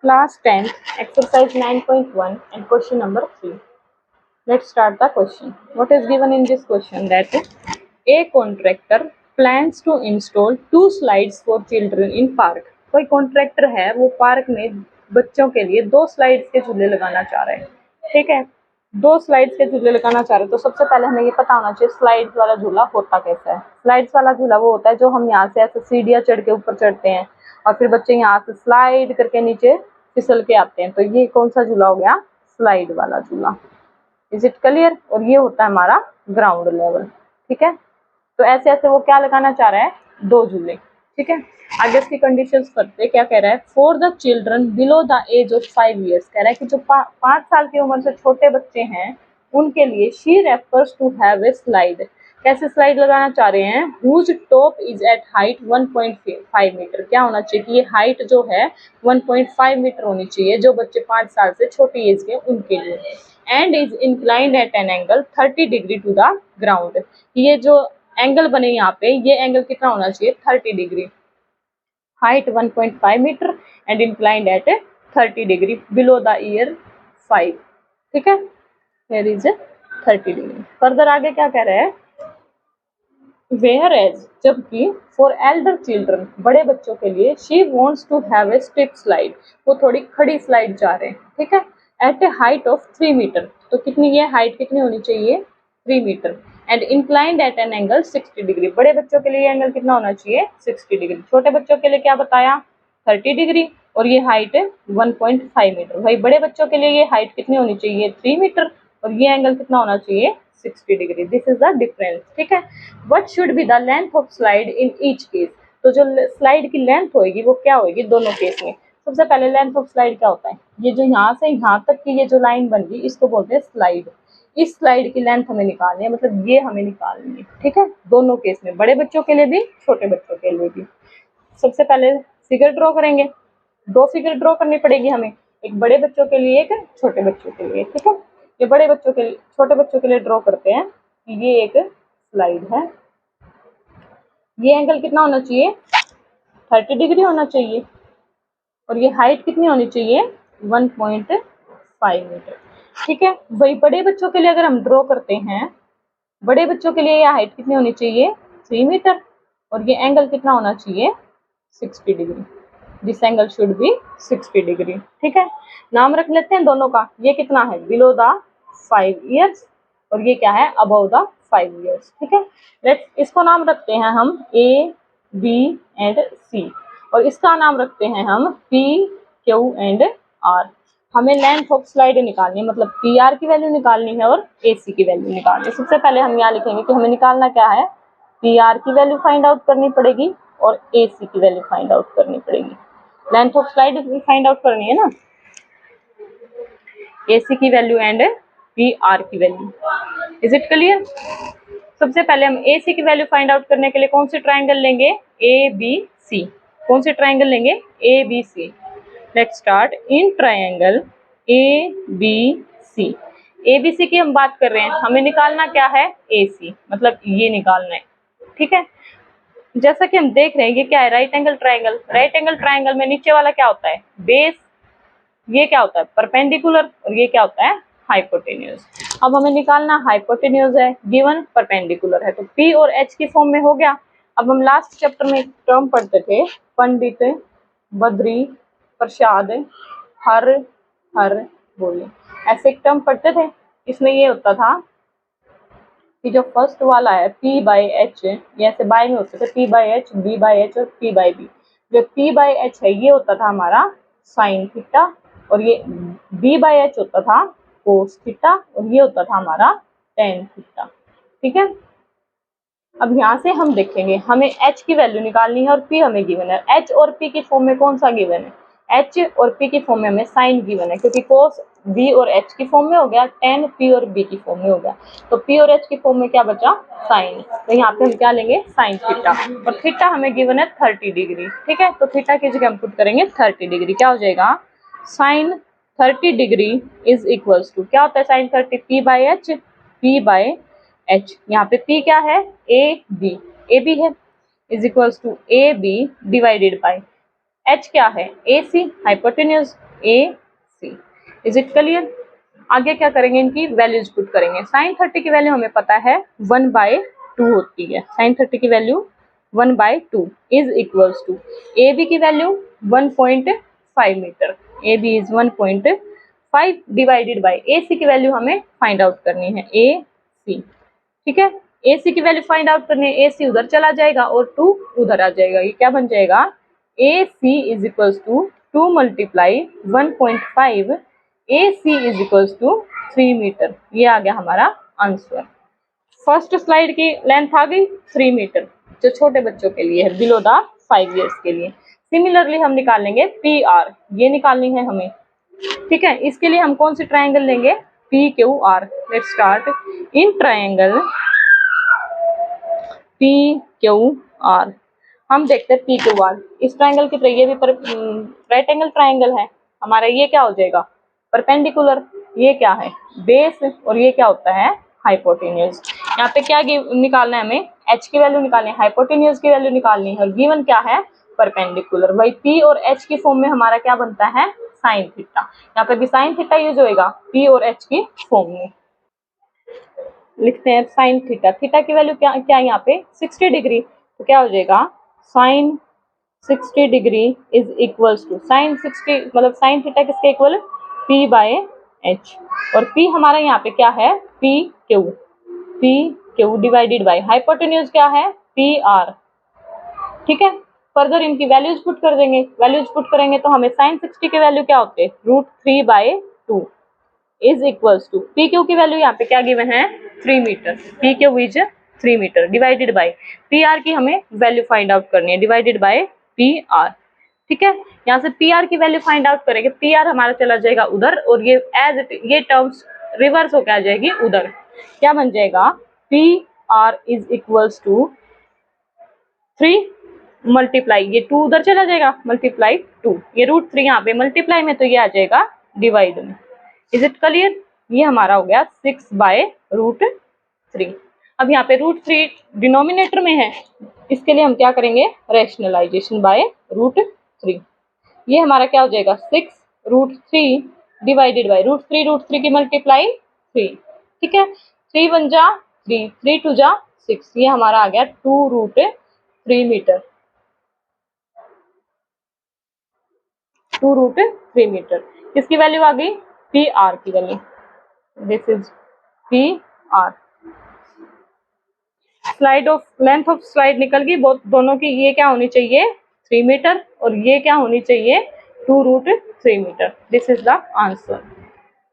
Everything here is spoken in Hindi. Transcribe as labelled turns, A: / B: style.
A: Class 10, exercise 9.1 and question number 3. Let's start the question. What is given in this question? That a contractor plans to install 2 slides for children in park. कोई कॉन्ट्रैक्टर है, वो पार्क में बच्चों के लिए 2 स्लाइड्स के झूले लगाना चाह रहे हैं. ठीक है, 2 स्लाइड्स के झूले लगाना चाह रहे हैं. तो सबसे पहले हमें ये पता होना चाहिए स्लाइड्स वाला झूला होता कैसा है. स्लाइड्स वाला झूला वो होता है जो हम यहाँ से ऐसे सीढ़ियाँ चढ़ के ऊपर चढ़ते हैं और फिर बच्चे यहाँ से स्लाइड करके नीचे फिसल के आते हैं. तो ये कौन सा झूला हो गया? स्लाइड वाला झूला. Is it clear? और ये होता है हमारा ग्राउंड लेवल. ठीक है, तो ऐसे ऐसे वो क्या लगाना चाह रहा है? 2 झूले. ठीक है, आगे इसकी कंडीशंस पढ़ते. क्या कह रहा है? For the children below the age of 5 years. कह रहा है कि जो 5 साल की उम्र से छोटे बच्चे हैं उनके लिए she refers to have a slide. कैसे स्लाइड लगाना चाह रहे हैं? Whose top is at height 1.5 metre. क्या होना चाहिए कि ये हाइट जो है 1.5 मीटर होनी चाहिए जो बच्चे 5 साल से छोटी एज के उनके लिए. And is inclined at an angle 30 degree to the ground. ये जो एंगल बने यहाँ पे, ये एंगल कितना होना चाहिए? 30 degree. Height 1.5 metre and inclined at 30 degree below the year 5. ठीक है, here is 30 डिग्री. फर्दर आगे क्या कह रहा है? Whereas जबकि फॉर एल्डर चिल्ड्रन बड़े बच्चों के लिए she wants to have a steep slide. वो थोड़ी खड़ी स्लाइड चाह रहे हैं. ठीक है, at a height of 3 metre. तो कितनी ये हाइट कितनी होनी चाहिए? 3 metre. And inclined at an angle 60 degree. बड़े बच्चों के लिए एंगल कितना होना चाहिए? 60 डिग्री. छोटे बच्चों के लिए क्या बताया? 30 डिग्री. और ये हाइट 1.5 मीटर. भाई बड़े बच्चों के लिए ये हाइट कितनी होनी चाहिए? 3 मीटर. और ये एंगल कितना होना चाहिए? 60 degree. This is the difference. ठीक है, what should be the length of slide in each case. तो जो स्लाइड की लेंथ होगी वो क्या होगी दोनों केस में? सबसे पहले लेंथ ऑफ स्लाइड क्या होता है? ये जो यहाँ से यहाँ तक की ये जो लाइन बन गई इसको बोलते हैं स्लाइड. इस स्लाइड की लेंथ हमें निकालनी है, मतलब ये हमें निकालनी है. ठीक है, दोनों केस में, बड़े बच्चों के लिए भी छोटे बच्चों के लिए भी. सबसे पहले फिगर ड्रॉ करेंगे. 2 फिगर ड्रॉ करनी पड़ेगी हमें, एक बड़े बच्चों के लिए एक छोटे बच्चों के लिए. ठीक है, ये बड़े बच्चों के लिए, छोटे बच्चों के लिए ड्रॉ करते हैं. ये एक स्लाइड है. ये एंगल कितना होना चाहिए? 30 डिग्री होना चाहिए. और ये हाइट कितनी होनी चाहिए? 1.5 मीटर. ठीक है, वही बड़े बच्चों के लिए अगर हम ड्रॉ करते हैं, बड़े बच्चों के लिए ये हाइट कितनी होनी चाहिए? 3 मीटर. और ये एंगल कितना होना चाहिए? 60 degree. This angle should be 60 degree. ठीक है, नाम रख लेते हैं दोनों का. ये कितना है? Below the 5 years. और ये क्या है? Above the 5 years. ठीक है, लेट्स इसको नाम रखते हैं हम A, B एंड C. और इसका नाम रखते हैं हम P, Q एंड R. हमें लेंथ ऑफ स्लाइड निकालनी है, मतलब PR की वैल्यू निकालनी है और AC की वैल्यू निकालनी है. सबसे पहले हम यहाँ लिखेंगे कि हमें निकालना क्या है? PR की वैल्यू फाइंड आउट करनी पड़ेगी और AC की वैल्यू फाइंड आउट करनी पड़ेगी. Length of slide find out करनी है ना, AC की वैल्यू एंड PR की वैल्यू. Is it clear? सबसे पहले हम AC की वैल्यू फाइंड आउट करने के लिए कौन सी ट्राइंगल लेंगे? ABC. कौन सी ट्राइंगल लेंगे? ABC. Let's start. In triangle ABC. ABC की हम बात कर रहे हैं, हमें निकालना क्या है? AC, मतलब ये निकालना है. ठीक है, जैसा कि हम देख रहे हैं ये क्या है? Right angle triangle. Right angle triangle में नीचे वाला क्या होता है? बेस. ये क्या होता है? परपेंडिकुलर. और ये क्या होता है? हाइपोटेन्यूज. अब हमें निकालना हाइपोटेन्यूज है, गिवन परपेंडिकुलर है. तो P और H की फॉर्म में हो गया. अब हम लास्ट चैप्टर में एक टर्म पढ़ते थे, पंडित, बद्री, प्रसाद, हर हर बोले, ऐसे एक टर्म पढ़ते थे. इसमें ये होता था कि जो फर्स्ट वाला है P/H, ये ऐसे बाय में होते थे P/H, B/H और P/B. जो P/H है ये होता था हमारा साइन थीटा और ये B/H होता था कोस थीटा और ये होता था हमारा टेन थीटा. ठीक है, अब यहाँ से हम देखेंगे हमें H की वैल्यू निकालनी है और P हमें गिवन है. H और P की फॉर्म में कौन सा गिवन है? H और P की फॉर्म में हमें साइन गिवन है, क्योंकि कोस B और H की फॉर्म में हो गया, टेन P और B की फॉर्म में हो गया. तो P और H की फॉर्म में क्या बचा? साइन. तो यहाँ पे हम क्या लेंगे? Sine theta. और थीटा हमें गिवन है 30 डिग्री. ठीक है, तो थीटा की जगह हम पुट करेंगे 30 डिग्री. क्या हो जाएगा? Sine 30 degree is equals to, क्या होता है साइन 30? P/H, P/H. यहाँ पे P क्या है? AB है, is equals to AB divided by H क्या है? AC, hypotenuse. A C. Is it clear? आगे क्या करेंगे, इनकी वैल्यूज पुट करेंगे। साइन 30 की वैल्यू हमें पता है 1/2 होती है। साइन 30 की value 1/2 is equals to A B की value 1.5 metre. A B is 1.5 divided by A C की वैल्यू हमें फाइंड आउट करनी है, ए सी। ठीक है, ए सी की वैल्यू फाइंड आउट करनी है। ए सी उधर चला जाएगा और 2 उधर आ जाएगा। ये क्या बन जाएगा, A C is equals to 2 multiply 1.5 A C is equals to 3 metre. ये आ गया हमारा आंसर। फर्स्ट स्लाइड की लेंथ आ गई 3 मीटर, जो छोटे बच्चों के लिए है, बिलो द 5 ईयर्स के लिए। सिमिलरली हम निकाल लेंगे पी आर, ये निकालनी है हमें। ठीक है, इसके लिए हम कौन सी ट्राइंगल लेंगे, P Q R. Let's start in triangle P Q R. हम देखते हैं पी क्यू आर इस ट्राइंगल की तरह, ये भी राइट एंगल ट्राइंगल है हमारा। ये क्या हो जाएगा, परपेंडिकुलर। ये क्या है, बेस, और ये क्या होता है, हाइपोटेन्यूज। यहाँ पे क्या निकालना है हमें, एच की वैल्यू निकालनी है, हाइपोटेन्यूज की वैल्यू निकालनी है, और गिवन क्या है, परपेंडिकुलर। वही पी और एच की फॉर्म में हमारा क्या बनता है, साइन थीटा। यहाँ पे भी साइन थीटा यूज होएगा पी और एच की फॉर्म में। लिखते हैं साइन थीटा। थीटा की वैल्यू क्या क्या है यहाँ पे 60 डिग्री, तो क्या हो जाएगा, sine 60 degree is equals to sine 60 मतलब साइन थीटा किसके इक्वल, पी बाय एच। और पी हमारा यहाँ पे क्या है, P Q divided by hypotenuse क्या है, पी आर। ठीक है, फर्दर इनकी वैल्यूज पुट कर देंगे। वैल्यूज पुट करेंगे तो हमें साइन 60 की वैल्यू क्या होते हैं, √3/2 is equals to P Q की वैल्यू यहाँ पे क्या गिवन है, 3 metre. P Q is 3 metre divided by P R की हमें वैल्यू फाइंड आउट करनी है, डिवाइडेड बाय पी आर। ठीक है, यहाँ से पी आर की वैल्यू फाइंड आउट करेंगे। पी आर हमारा चला जाएगा उधर, और ये ये टर्म्स रिवर्स होकर आ जाएगी उधर। क्या बन जाएगा, P R is equals to 3 multiply, ये 2 उधर चला जाएगा, मल्टीप्लाई 2, ये √3 यहाँ पे मल्टीप्लाई में, तो ये आ जाएगा डिवाइड में। Is it clear? ये हमारा हो गया 6/√3। अब यहाँ पे √3 डिनोमिनेटर में है, इसके लिए हम क्या करेंगे, रैशनलाइजेशन बाय √3। ये हमारा क्या हो जाएगा, 6√3 डिवाइडेड बाय √3 की मल्टीप्लाई 3। ठीक है, 3 1 जा 3, 3 2 जा 6, ये हमारा आ गया 2√3 मीटर। 2√3 मीटर किसकी वैल्यू आ गई, पी आर की value. This is P R. Slide of length of slide निकल गई दोनों की। ये क्या होनी चाहिए, 3 मीटर, और ये क्या होनी चाहिए, 2√3 metre. This is the answer.